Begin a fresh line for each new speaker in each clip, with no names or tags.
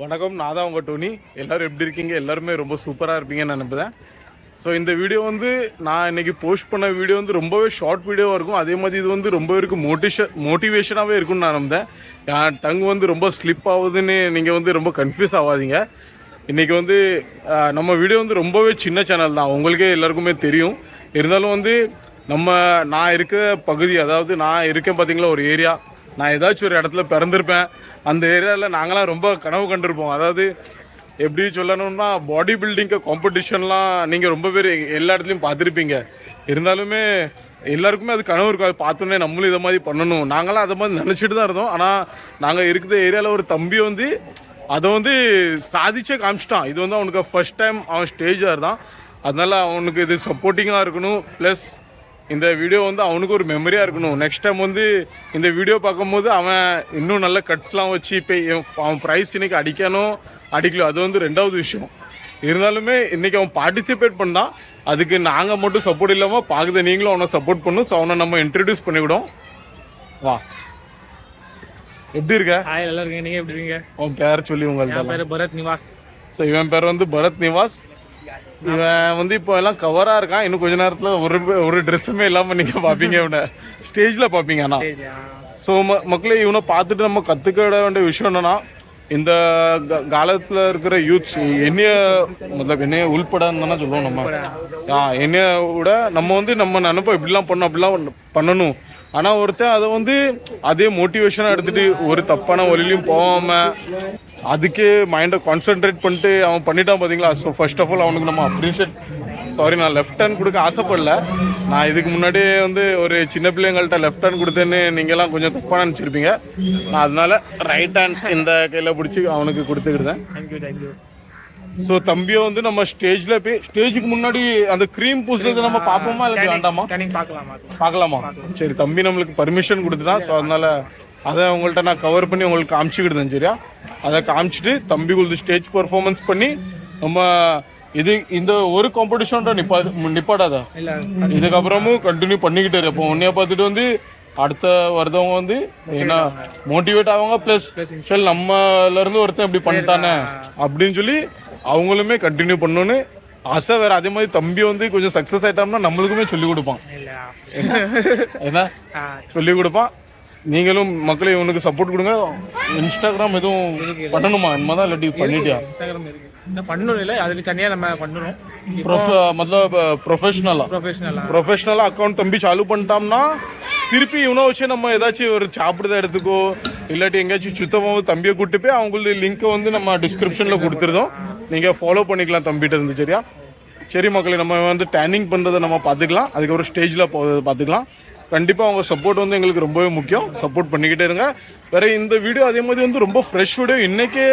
வணக்கம், நான் தான் உங்கள் டோனி. எல்லோரும் எப்படி இருக்கீங்க? எல்லாருமே ரொம்ப சூப்பராக இருப்பீங்கன்னு நினைப்பேன். ஸோ இந்த வீடியோ வந்து நான் இன்றைக்கி போஸ்ட் பண்ண வீடியோ வந்து ரொம்பவே ஷார்ட் வீடியோவாக இருக்கும். அதே மாதிரி இது வந்து ரொம்ப இருக்கும் மோட்டிவேஷனாகவே இருக்கும்னு நான் நம்புறேன். என் டங் வந்து ரொம்ப ஸ்லிப் ஆகுதுன்னு நீங்கள் வந்து ரொம்ப கன்ஃபியூஸ் ஆகாதீங்க. இன்றைக்கி வந்து நம்ம வீடியோ வந்து ரொம்பவே சின்ன சேனல் தான், உங்களுக்கே எல்லாருக்குமே தெரியும். இருந்தாலும் வந்து நான் இருக்க பகுதி, அதாவது நான் இருக்கேன் பார்த்தீங்களா ஒரு ஏரியா, நான் ஏதாச்சும் ஒரு இடத்துல பிறந்திருப்பேன். அந்த ஏரியாவில் நாங்களாம் ரொம்ப கனவு கண்டிருப்போம். அதாவது எப்படி சொல்லணும்னா, பாடி பில்டிங்கு காம்படிஷன்லாம் நீங்கள் ரொம்ப பேர் எல்லா இடத்துலையும் பார்த்துருப்பீங்க. இருந்தாலுமே எல்லாருக்குமே அது கனவு இருக்கும். அது பார்த்தோன்னே நம்மளும் இதை மாதிரி பண்ணணும். நாங்களாம் அதை மாதிரி நினச்சிட்டு தான் இருந்தோம். ஆனால் நாங்கள் இருக்கிற ஏரியாவில் ஒரு தம்பி வந்து அதை வந்து சாதிச்சே காமிச்சிட்டான். இது வந்து அவனுக்கு ஃபர்ஸ்ட் டைம் அவன் ஸ்டேஜாக இருந்தான். அதனால் அவனுக்கு இது சப்போர்ட்டிங்காக இருக்கணும். ப்ளஸ் இந்த வீடியோ வந்து அவனுக்கு ஒரு மெமரியாக இருக்கணும். நெக்ஸ்ட் டைம் வந்து இந்த வீடியோ பார்க்கும்போது அவன் இன்னும் நல்ல கட்ஸ்லாம் வச்சு இப்போ அவன் ப்ரைஸ் இன்றைக்கி அடிக்கல, அது வந்து ரெண்டாவது விஷயம். இருந்தாலுமே இன்றைக்கி அவன் பார்ட்டிசிபேட் பண்ணான். அதுக்கு நாங்கள் மட்டும் சப்போர்ட் இல்லாமல் பார்க்குற நீங்களும் அவனை சப்போர்ட் பண்ணணும். ஸோ அவனை நம்ம இன்ட்ரடியூஸ் பண்ணிவிடும். வா, எப்படி இருக்க?
நல்லா இருக்கீங்க. நீங்கள் எப்படி இருக்கீங்க?
அவன் பேர் சொல்லி உங்களுக்கு.
பேர் பரத் நிவாஸ்.
ஸோ இவன் பேர் வந்து பரத் நிவாஸ். இவன் வந்து இப்போ எல்லாம் கவராக இருக்கான். இன்னும் கொஞ்ச நேரத்தில் ஒரு ட்ரெஸ்ஸுமே இல்லாமல் நீங்கள் பார்ப்பீங்க, இவனை ஸ்டேஜில் பார்ப்பீங்க. ஆனால் ஸோ மக்களே, இவனை பார்த்துட்டு நம்ம கற்றுக்க வேண்டிய விஷயம் என்னென்னா, இந்த காலத்தில் இருக்கிற யூத்ஸ் என்னைய உள்படன்னு தானே சொல்லுவோம் நம்ம. என்னைய விட நம்ம வந்து நம்ம நினைப்போம் இப்படிலாம் அப்படிலாம் பண்ணணும். ஆனால் ஒருத்தன் அதை வந்து அதே மோட்டிவேஷனாக எடுத்துகிட்டு ஒரு தப்பான வழியிலையும் போகாமல் அதுக்கே மைண்டை கான்சென்ட்ரேட் பண்ணிட்டு அவன் பண்ணிட்டான் பார்த்தீங்களா. ஸோ ஃபர்ஸ்ட் ஆஃப் ஆல் அவனுக்கு நம்ம அப்ரிஷியேட். சாரி, நான் லெஃப்ட் ஹேண்ட் கொடுக்க ஆசைப்படல. நான் இதுக்கு முன்னாடியே வந்து ஒரு சின்ன பிள்ளைங்கள்ட்ட லெஃப்ட் ஹேண்ட் கொடுத்தேன்னு நீங்கள்லாம் கொஞ்சம் தப்பாக நினச்சிருப்பீங்க. நான் அதனால ரைட் ஹேண்ட் இந்த கையில் பிடிச்சி அவனுக்கு கொடுத்துக்கிட்டேன்.
தேங்க்யூ.
ஸோ தம்பியை வந்து நம்ம ஸ்டேஜுக்கு முன்னாடி அந்த க்ரீம் பூசுறது நம்ம பார்ப்போமா இல்லை வேண்டாமா? பார்க்கலாமா? சரி, தம்பி நம்மளுக்கு பர்மிஷன் கொடுத்துட்டான். ஸோ அதனால அதை உங்கள்கிட்ட நான் கவர் பண்ணி உங்களுக்கு காமிச்சிக்கிட்டேன். சரியா? அதை காமிச்சிட்டு தம்பி உங்களுக்கு ஸ்டேஜ் பர்ஃபார்மன்ஸ் பண்ணி நம்ம இந்த ஒரு காம்படிஷன் நிப்பாடாதா, இதுக்கப்புறமும் கண்டினியூ பண்ணிக்கிட்டே இருப்போம். உன்னைய பார்த்துட்டு வந்து அடுத்த வருதவங்க வந்து என்ன மோட்டிவேட் ஆவாங்க. ப்ளஸ் சரி நம்மளேருந்து ஒருத்தன் இப்படி பண்ணிட்டானே அப்படின்னு சொல்லி அவங்களுமே கண்டினியூ பண்ணணுன்னு ஆசை வேறு. அதே மாதிரி தம்பி வந்து கொஞ்சம் சக்ஸஸ் ஆகிட்டோம்னா நம்மளுக்குமே சொல்லிக் கொடுப்பான். என்ன சொல்லிக் கொடுப்பான். நீங்களும் மக்களே இவனுக்கு சப்போர்ட் கொடுங்க. இன்ஸ்டாகிராம் எதுவும் பண்ணணுமா? என்ன தான் இல்லாட்டி பண்ணிட்டியா?
பண்ணணும் இல்லை, அதுக்கு தனியாக நம்ம பண்ணணும்.
मतलब ப்ரொஃபஷனலாக அக்கௌண்ட் தம்பி சாலு பண்ணிட்டோம்னா திருப்பி இவனை வச்சு நம்ம ஏதாச்சும் ஒரு சாப்பிடுத இடத்துக்கோ இல்லாட்டி எங்கேயாச்சும் சுத்தமாக தம்பியை கூப்பிட்டு போய் அவங்களுடைய லிங்க்கை வந்து நம்ம டிஸ்கிரிப்ஷனில் கொடுத்துருந்தோம். நீங்கள் ஃபாலோ பண்ணிக்கலாம் தம்பிகிட்ட இருந்து. சரியா? சரி மக்களே, நம்ம வந்து டேனிங் பண்ணுறதை நம்ம பார்த்துக்கலாம். அதுக்கப்புறம் ஸ்டேஜில் போகிறத பார்த்துக்கலாம். கண்டிப்பாக அவங்க சப்போர்ட் வந்து எங்களுக்கு ரொம்பவே முக்கியம். சப்போர்ட் பண்ணிக்கிட்டே இருங்க. வேற இந்த வீடியோ அதே மாதிரி வந்து ரொம்ப ஃப்ரெஷ் வீடியோ இன்னைக்கே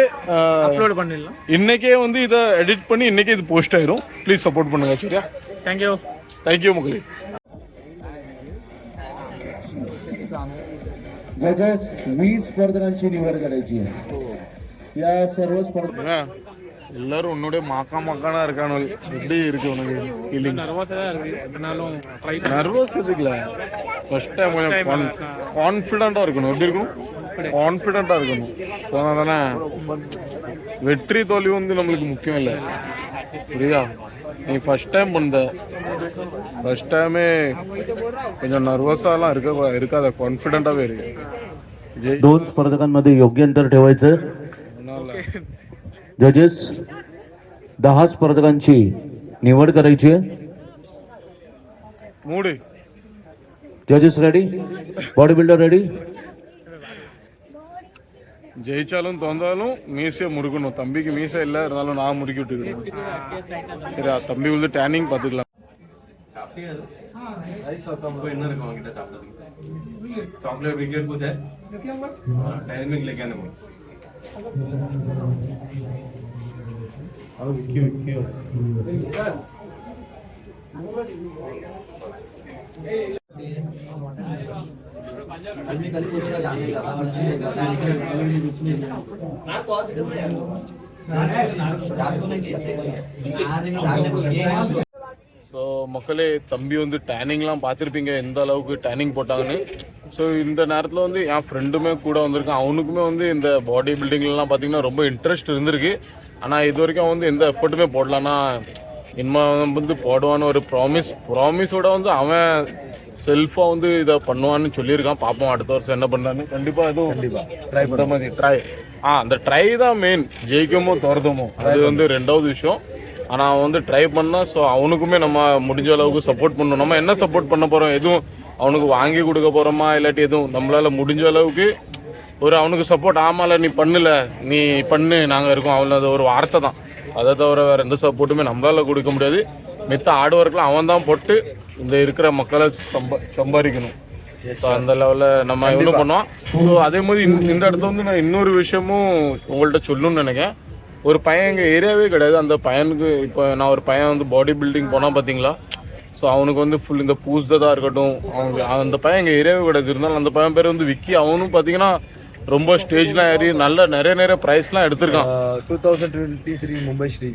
அப்லோட் பண்ணிடலாம்.
இன்னைக்கே வந்து இதை எடிட் பண்ணி இன்னைக்கே இது போஸ்ட் ஆயிரும். ப்ளீஸ் சப்போர்ட் பண்ணுங்க. சரியா? தேங்க்யூ மக்களே.
जजेस 20 स्पर्धांची निवड करायची आहे. या सर्व स्पर्धा
எல்லாரும் உன்னுடைய மாக்கானா இருக்கானு எப்படி இருக்கு உனக்கு ஃபீலிங்? நர்வஸ் இருக்குல்ல, ஃபர்ஸ்ட் டைம் கொஞ்சம் கான்ஃபிடென்ட்டாக இருக்கணும். எப்படி இருக்கணும்? கான்ஃபிடென்ட்டாக இருக்கணும். போனால் தானே வெற்றி தோல்வி வந்து நம்மளுக்கு முக்கியம் இல்லை. புரியுதா? நீ ஃபர்ஸ்ட் டைம் ஃபர்ஸ்ட் டைமே கொஞ்சம் நர்வஸாலாம் இருக்காத, காन्फिडंटாவே இருக்கு.
दोन स्पर्धकांमध्ये योग्य अंतर ठेवायचं. जजेस 10 स्पर्धकांची निवड करायची आहे.
மூடு.
जजेस रेडी? Body builder ready?
ஜெயிச்சாலும் தோந்தாலும் மீசையை முறுக்கணும். தம்பிக்கு மீசை இல்லை, இருந்தாலும் நான் முறுக்கி விட்டுக்கிறேன். சரியா? தம்பி வந்து டேனிங் பார்த்துக்கலாம்.
चॉकलेट विकेट कुछ है टाइमिंग लेके आने को
ஸோ மக்களே தம்பி வந்து டேனிங்லாம் பார்த்துருப்பீங்க எந்த அளவுக்கு டேனிங் போட்டாங்கன்னு. ஸோ இந்த நேரத்தில் வந்து என் ஃப்ரெண்டுமே கூட வந்திருக்கான். அவனுக்குமே வந்து இந்த பாடி பில்டிங்லாம் பார்த்தீங்கன்னா ரொம்ப இன்ட்ரெஸ்ட் இருந்திருக்கு. ஆனால் இது வரைக்கும் அவன் வந்து எந்த எஃபர்ட்டுமே போடலான்னா இனிமேல் வந்து போடுவான்னு ஒரு ப்ராமிஸோட வந்து அவன் செல்ஃபாக வந்து இதை பண்ணுவான்னு சொல்லியிருக்கான். பார்ப்போம் அடுத்த வருஷம் என்ன பண்ணுறான்னு. கண்டிப்பாக எதுவும் ட்ரை பண்ணுற மாதிரி அந்த ட்ரை தான் மெயின். ஜெயிக்கமோ தோறதமோ அது வந்து ரெண்டாவது விஷயம். ஆனால் அவன் வந்து ட்ரை பண்ணால் ஸோ அவனுக்குமே நம்ம முடிஞ்ச அளவுக்கு சப்போர்ட் பண்ணணும். நம்ம என்ன சப்போர்ட் பண்ண போகிறோம், எதுவும் அவனுக்கு வாங்கி கொடுக்க போகிறோமா இல்லாட்டி எதுவும் நம்மளால் முடிஞ்ச அளவுக்கு ஒரு அவனுக்கு சப்போர்ட். ஆமால நீ பண்ணல, நீ பண்ணு, நாங்கள் இருக்கோம், அவன் அது ஒரு வார்த்தை தான். அதை தவிர வேறு எந்த சப்போர்ட்டுமே நம்மளால் கொடுக்க முடியாது. மித்த ஹார்ட் ஒர்க்லாம் அவன் தான் போட்டு இந்த இருக்கிற மக்களை சம்பாதிக்கணும். ஸோ அந்த லெவலில் நம்ம எவ்வளோ பண்ணுவான். ஸோ அதே மாதிரி இந்த இடத்துல வந்து நான் இன்னொரு விஷயமும் உங்கள்கிட்ட சொல்லணும்னு நினைக்கிறேன். ஒரு பையன் எங்கள் ஏரியாவே கிடையாது. அந்த பையனுக்கு இப்போ நான் ஒரு பையன் வந்து பாடி பில்டிங் போனால் பார்த்தீங்களா, ஸோ அவனுக்கு வந்து ஃபுல் இந்த பூஸ்ததாக இருக்கட்டும், அவங்க அந்த பையன் எங்கள் ஏரியாவே கிடையாது. இருந்தாலும் அந்த பையன் பேர் வந்து விக்கி. அவனும் பார்த்தீங்கன்னா ரொம்ப ஸ்டேஜ்லாம் ஏறி நிறைய ப்ரைஸ்லாம் எடுத்திருக்கான்.
2023 மும்பை ஸ்ரீ.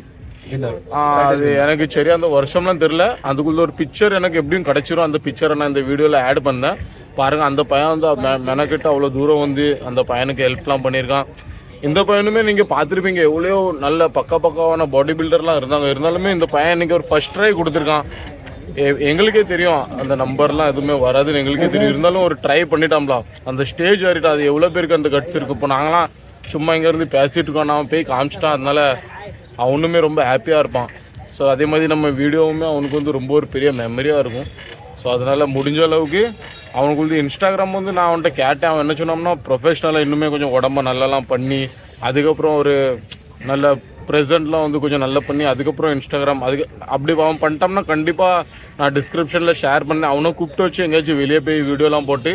அது எனக்கு சரியா அந்த வருஷம்லாம் தெரியல. அதுக்குள்ள ஒரு பிக்சர் எனக்கு எப்படியும் கிடைச்சிரும். அந்த பிக்சரை நான் இந்த வீடியோவில் ஆட் பண்ணேன் பாருங்க. அந்த பையன் வந்து மெனக்கிட்ட அவ்வளோ தூரம் வந்து அந்த பையனுக்கு ஹெல்ப்லாம் பண்ணியிருக்கான். இந்த பையனுமே நீங்கள் பார்த்துருப்பீங்க எவ்வளோ நல்ல பக்காவான பாடி பில்டர்லாம் இருந்தாலுமே இந்த பையன் இன்னைக்கு ஒரு ஃபர்ஸ்ட் ட்ரை கொடுத்துருக்கான். எங்களுக்கே தெரியும் அந்த நம்பர்லாம் எதுவுமே வராதுன்னு எங்களுக்கே தெரியும். இருந்தாலும் ஒரு ட்ரை பண்ணிட்டாம்ல, அந்த ஸ்டேஜ் ஏறிட்டா. அது எவ்வளோ பேருக்கு அந்த கட்ஸ் இருக்குது. இப்போ நாங்களாம் சும்மா இங்கேருந்து பேசிகிட்டு இருக்கோம், நான் போய் காமிச்சிட்டான். அதனால அவனுமே ரொம்ப ஹாப்பியாக இருப்பான். ஸோ அதே மாதிரி நம்ம வீடியோவுமே அவனுக்கு வந்து ரொம்ப ஒரு பெரிய மெமரியாக இருக்கும். ஸோ அதனால் முடிஞ்ச அளவுக்கு அவனுக்கு வந்து இன்ஸ்டாகிராம் வந்து நான் அவன்கிட்ட கேட்டேன். அவன் என்ன சொன்னோம்னா ப்ரொஃபஷ்னலாக இன்னுமே கொஞ்சம் உடம்ப நல்லாலாம் பண்ணி அதுக்கப்புறம் ஒரு நல்ல ப்ரெசென்ட்லாம் வந்து கொஞ்சம் நல்லா பண்ணி அதுக்கப்புறம் இன்ஸ்டாகிராம் அப்படி அவன் பண்ணிட்டோம்னா கண்டிப்பாக நான் டிஸ்கிரிப்ஷனில் ஷேர் பண்ணேன். அவனை கூப்பிட்டு வச்சு எங்கேயாச்சும் வெளியே போய் வீடியோலாம் போட்டு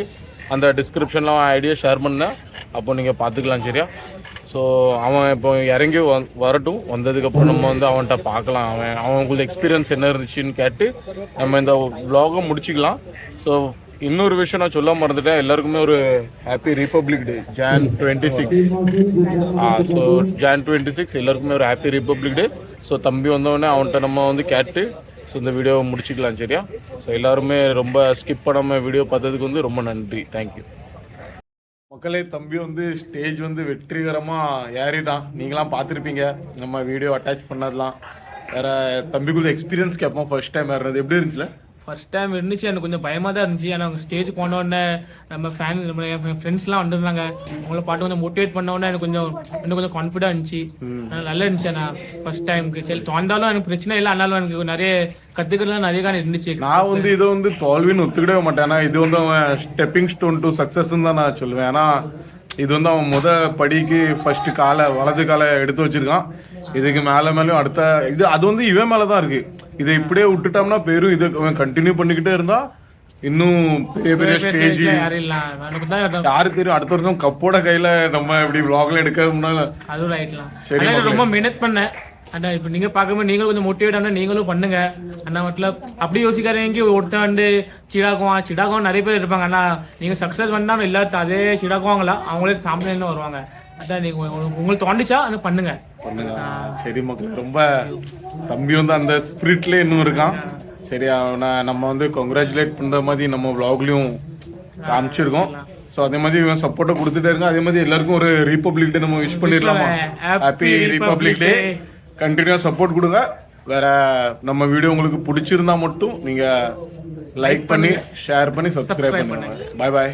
அந்த டிஸ்கிரிப்ஷனில் அவன் ஐடியா ஷேர் பண்ணேன். அப்போ நீங்கள் பார்த்துக்கலாம் சரியா. ஸோ அவன் இப்போ இறங்கி வரட்டும். வந்ததுக்கப்புறம் நம்ம வந்து அவன்கிட்ட பார்க்கலாம். அவங்களுக்கு எக்ஸ்பீரியன்ஸ் என்ன இருந்துச்சுன்னு கேட்டு நம்ம இந்த vlog-ஐ முடிச்சிக்கலாம். ஸோ இன்னொரு விஷயம் நான் சொல்ல மறந்துட்டேன். எல்லாருக்குமே ஒரு ஹாப்பி ரிப்பப்ளிக் டே Jan 26. ஸோ Jan 26 எல்லாருக்குமே ஒரு ஹாப்பி ரிப்பப்ளிக் டே. ஸோ தம்பி வந்தவொடனே அவன்கிட்ட நம்ம வந்து கேட்டு ஸோ இந்த வீடியோவை முடிச்சிக்கலாம் சரியா. ஸோ எல்லாருமே ரொம்ப ஸ்கிப் பண்ணாமல் வீடியோ பார்த்ததுக்கு வந்து ரொம்ப நன்றி. தேங்க்யூ மக்களே. தம்பி வந்து ஸ்டேஜ் வந்து வெற்றிகரமாக ஏறிட்டான். நீங்களாம் பார்த்துருப்பீங்க நம்ம வீடியோ அட்டாச் பண்ணதெல்லாம். வேறு தம்பிக்குள்ள எக்ஸ்பீரியன்ஸ் கேட்போம். ஃபர்ஸ்ட் டைம் ஏறினது எப்படி இருந்துச்சுல?
ஃபர்ஸ்ட் டைம் இருந்துச்சு, எனக்கு கொஞ்சம் பயமாக தான் இருந்துச்சு. ஆனால் அவங்க ஸ்டேஜ் போன உடனே நம்ம ஃப்ரெண்ட்ஸ்லாம் வந்துருந்தாங்க. அவங்கள பாட்டு கொஞ்சம் மோட்டிவேட் பண்ண உடனே எனக்கு இன்னும் கொஞ்சம் கான்ஃபிடென்ட் இருந்துச்சு. நல்லா இருந்துச்சு. நான் ஃபர்ஸ்ட் டைமுக்கு சரி வந்தாலும் எனக்கு பிரச்சனை இல்லை. ஆனாலும் எனக்கு நிறைய கற்றுக்கிறதுலாம் நிறைய இருந்துச்சு.
நான் வந்து இதை வந்து தோல்வின்னு ஒத்துக்கிடவே மாட்டேன். ஏன்னா இது வந்து அவன் ஸ்டெப்பிங் ஸ்டோன் டு சக்ஸஸ்ன்னு தான் நான் சொல்லுவேன். ஏன்னா இது வந்து அவன் படிக்கு ஃபர்ஸ்ட் வலது காலை எடுத்து வச்சிருக்கான். இதுக்கு மேலும் அடுத்த அது வந்து இவன் மேலதான் இருக்கு. இதை இப்படியே விட்டுட்டோம்னா பேரும் இதை கண்டினியூ பண்ணிக்கிட்டே இருந்தா இன்னும் பெரிய ஸ்டேஜ் யாரு தெரியும். அடுத்த வருஷம் கப்போட கையில நம்ம இப்படி vlogல எடுக்க முன்னால
அதுவும் ரைட்லாம். சரி ரொம்ப மெனட் பண்ணேன். அண்ணா இப்போ நீங்கள் பார்க்கும்போது நீங்களும் கொஞ்சம் மோட்டிவேட் ஆனால் நீங்களும் பண்ணுங்க அண்ணா. மத்தல அப்படி யோசிக்காதீங்க ஒருத்தன் வந்து சிடாக்குவான் நிறைய பேர் இருப்பாங்க. அண்ணா நீங்கள் சக்ஸஸ் பண்ணாலும் எல்லாத்தையும் அதே சிடாக்குவாங்களா அவங்களே சாம்பியன் வருவாங்க. அதான் நீங்கள் உங்களுக்கு தோண்டிச்சா அதை பண்ணுங்க.
சரி மக்களே, ரொம்ப தம்பி வந்து அந்த ஸ்பிரிட்ல இன்னும் இருக்கான். சரி அவனை நம்ம வந்து கங்க்ராச்சுலேட் பண்ணுற மாதிரி நம்ம vlogலையும் காமிச்சிருக்கோம். ஸோ அதே மாதிரி இவன் சப்போர்ட்டை கொடுத்துட்டே இருக்கான். அதே மாதிரி எல்லாருக்கும் ஒரு ரிப்பப்ளிக் டே நம்ம விஷ் பண்ணிடலாமா? ஹாப்பி ரிப்பப்ளிக் டே. கண்டினியூவாக சப்போர்ட் கொடுங்க. வேற நம்ம வீடியோ உங்களுக்கு பிடிச்சிருந்தா மட்டும் நீங்கள் லைக் பண்ணி ஷேர் பண்ணி சப்ஸ்கிரைப் பண்ணுங்க. பாய் பாய்.